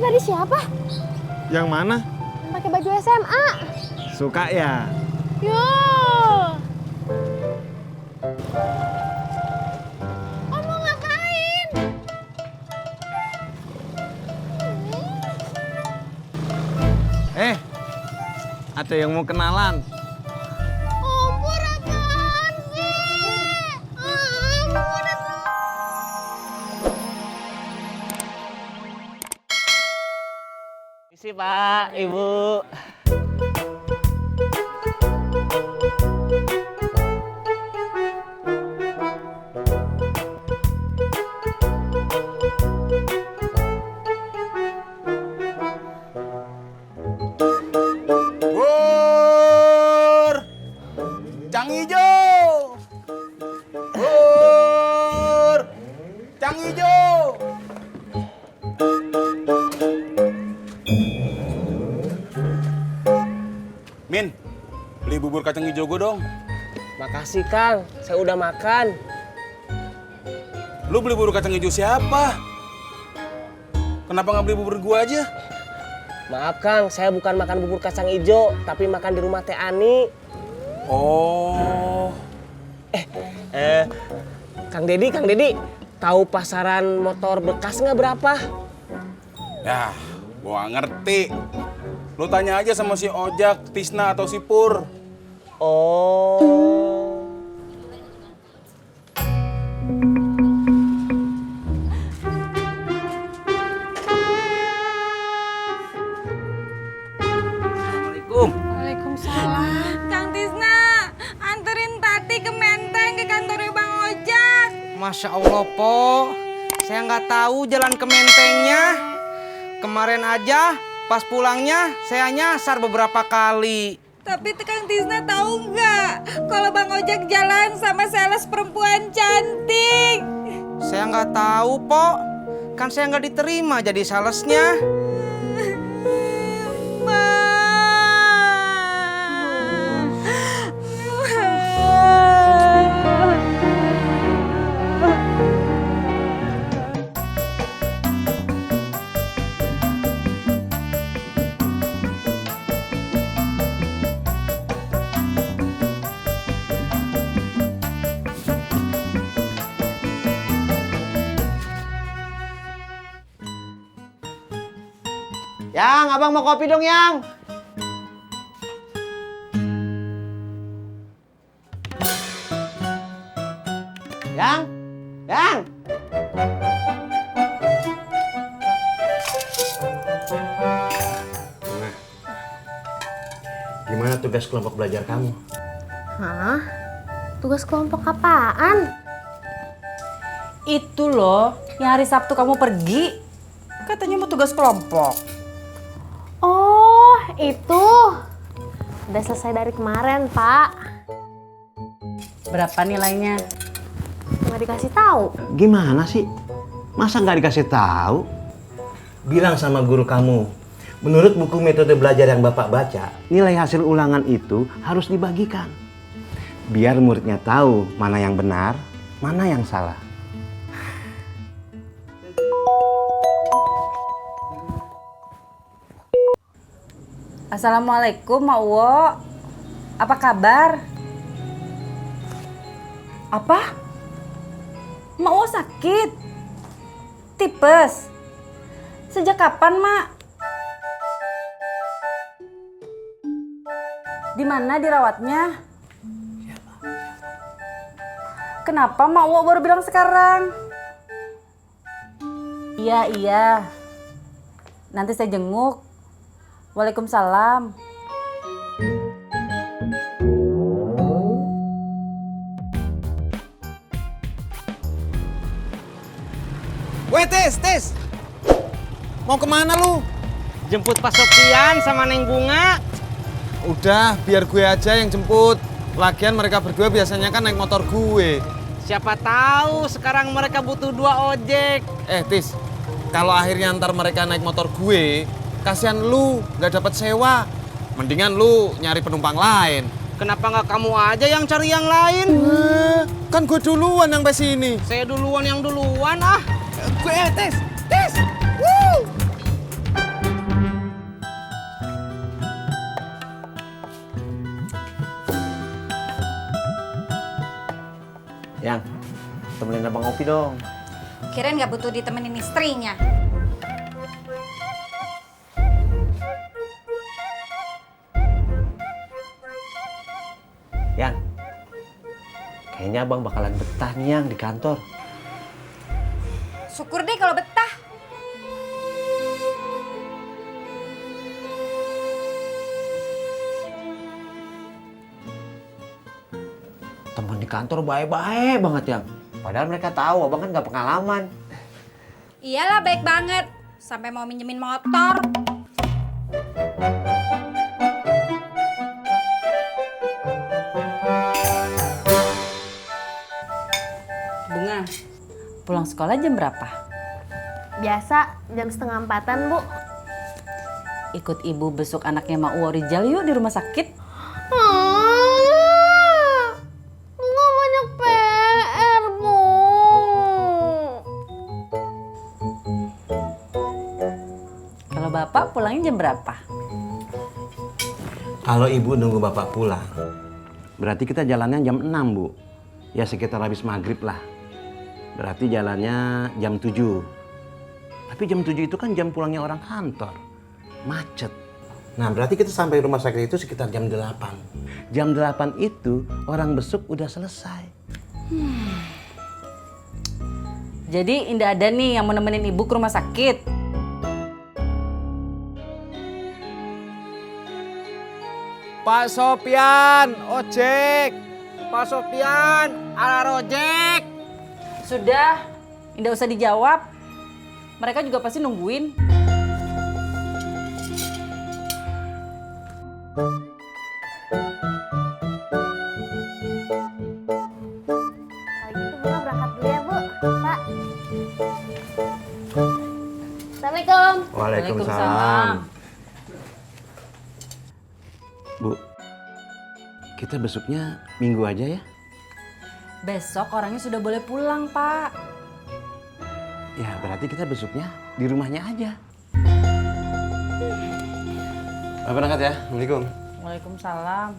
tadi siapa? Yang mana? Pakai baju SMA. Suka ya? Yo. Om mau ngapain? Ada yang mau kenalan. Om Pur apaan sih? Ampun. Isi Pak, Ibu. Pur, Cang Ijo. Pur, Cang Ijo. Min, beli bubur kacang hijau gue dong. Makasih Kang, saya udah makan. Lu beli bubur kacang hijau siapa? Kenapa nggak beli bubur gue aja? Maaf Kang, saya bukan makan bubur kacang ijo, tapi makan di rumah Teh Ani. Oh, Kang Dedi, tahu pasaran motor bekas nggak berapa? ya, gua ngerti. Lu tanya aja sama si Ojak, Tisna atau si Pur. Oh. Assalamualaikum. Waalaikumsalam. Kang Tisna, anterin Tati ke Menteng ke kantornya Bang Ojak. Masya Allah, Po. Saya nggak tahu jalan ke Mentengnya. Kemarin aja pas pulangnya saya nyasar beberapa kali. Tapi Kang Tisna tahu nggak kalau Bang Ojak jalan sama sales perempuan cantik? Saya nggak tahu, Po. Kan saya nggak diterima jadi salesnya. Yang, abang mau kopi dong, Yang. Yang. Gimana tugas kelompok belajar kamu? Hah? Tugas kelompok apaan? Itu loh, yang hari Sabtu kamu pergi. Katanya mau tugas kelompok. Oh, itu. Udah selesai dari kemarin, Pak. Berapa nilainya? Nggak dikasih tahu. Gimana sih? Masa nggak dikasih tahu? Bilang sama guru kamu. Menurut buku metode belajar yang Bapak baca, nilai hasil ulangan itu harus dibagikan. Biar muridnya tahu mana yang benar, mana yang salah. Assalamualaikum, Mak Uwo. Apa kabar? Apa? Mak Uwo sakit? Tipes? Sejak kapan, Mak? Di mana dirawatnya? Kenapa Mak Uwo baru bilang sekarang? Iya. Nanti saya jenguk. Waalaikumsalam. Weh, Tis. Mau kemana lu? Jemput Pak Sofian sama Neng Bunga. Udah, biar gue aja yang jemput. Lagian mereka berdua biasanya kan naik motor gue. Siapa tahu sekarang mereka butuh 2 ojek. Tis, kalau akhirnya ntar mereka naik motor gue, kasihan lu nggak dapat sewa. Mendingan lu nyari penumpang lain. Kenapa nggak kamu aja yang cari yang lain? Kan gue duluan yang sampai sini. Saya duluan yang duluan ah. Tis. Woo! Yang, temenin abang ngopi dong. Kirain nggak butuh ditemenin istrinya. Yang, kayaknya abang bakalan betah nih yang di kantor. Syukur deh kalau betah. Teman di kantor baik-baik banget yang. Padahal mereka tahu abang kan nggak pengalaman. Iyalah baik banget. Sampai mau minjemin motor. Bunga, pulang sekolah jam berapa? Biasa jam 3:30, Bu. Ikut ibu besok anaknya Mak Uwo Rijal yuk di rumah sakit. Nggak banyak PR, Bu. Kalau bapak pulangnya jam berapa? Kalau ibu nunggu bapak pulang, berarti kita jalannya jam 6, Bu. Ya sekitar habis maghrib lah. Berarti jalannya jam 7. Tapi jam 7 itu kan jam pulangnya orang kantor. Macet. Nah berarti kita sampai rumah sakit itu sekitar jam 8. Jam 8 itu orang besuk udah selesai. Jadi Indah ada nih yang mau nemenin ibu ke rumah sakit. Pak Sopyan, ojek. Pak Sopyan, ala ojek. Sudah, Indah usah dijawab. Mereka juga pasti nungguin. Kalau gitu Bunga berangkat dulu ya, Bu. Pak. Assalamualaikum. Waalaikumsalam. Bu, kita besuknya minggu aja ya? Besok orangnya sudah boleh pulang, Pak. Ya berarti kita besuknya di rumahnya aja. Bapak berangkat ya. Assalamualaikum. Waalaikumsalam.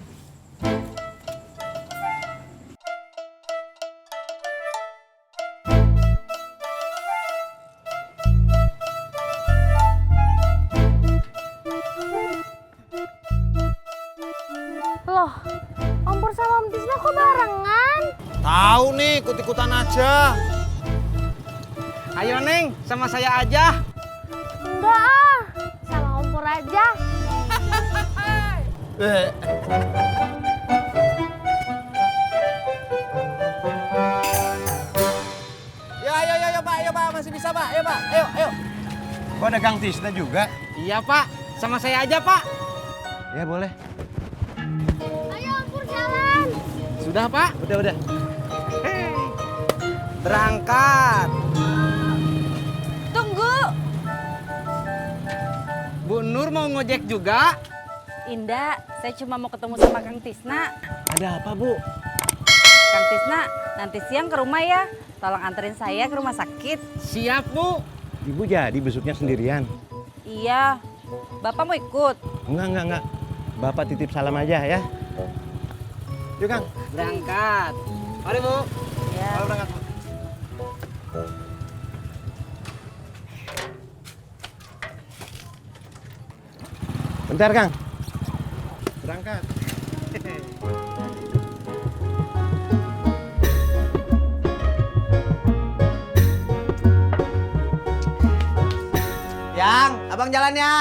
Loh, Om Pur sama Om Tisna kok barengan? Tahu nih, ikut-ikutan aja. Ayo Neng, sama saya aja. Enggak ah, sama Om Pur aja. Ya, Pak, masih bisa, Pak. Ayo, Pak. Ayo. Kok ada Kang Tisna juga? Iya Pak, sama saya aja Pak. Ya boleh. Ayo Om Pur jalan. Sudah Pak, Udah. berangkat. Tunggu. Bu Nur mau ngojek juga? Indah, saya cuma mau ketemu sama Kang Tisna. Ada apa Bu? Kang Tisna, nanti siang ke rumah ya. Tolong anterin saya ke rumah sakit. Siap Bu. Ibu jadi besuknya sendirian? Iya. Bapak mau ikut? Enggak. Bapak titip salam aja ya. Yuk Kang. Berangkat. Mari Bu. Ya. Ayo berangkat Bu. Bentar Kang. Berangkat. Yang, abang jalan ya.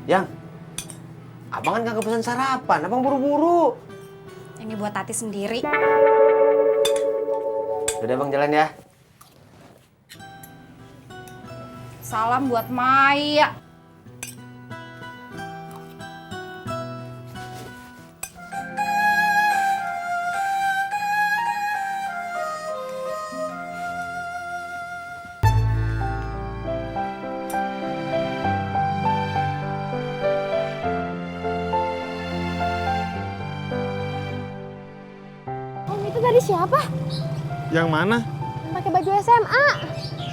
Yang, abang kan kagak pesan sarapan, abang buru-buru. Ini buat Tati sendiri. Udah bang jalan ya. Salam buat Maya. Om itu dari siapa? Yang mana? Pakai baju SMA.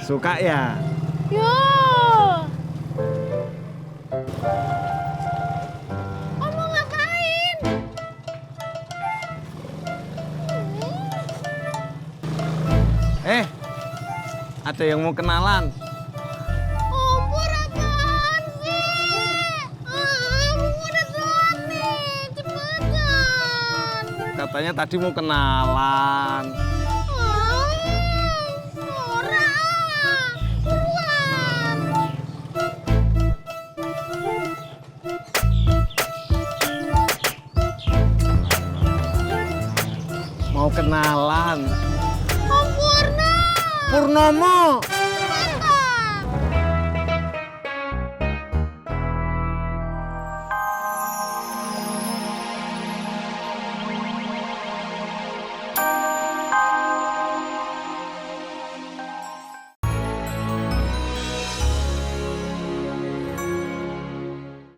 Suka ya? Yo. Om mau ngapain? Ada yang mau kenalan. Om Pur apaan sih? Om udah telat nih, cepetan. Katanya tadi mau kenalan. Nora, buruan. Mau kenalan. Om Purna. Purnomo.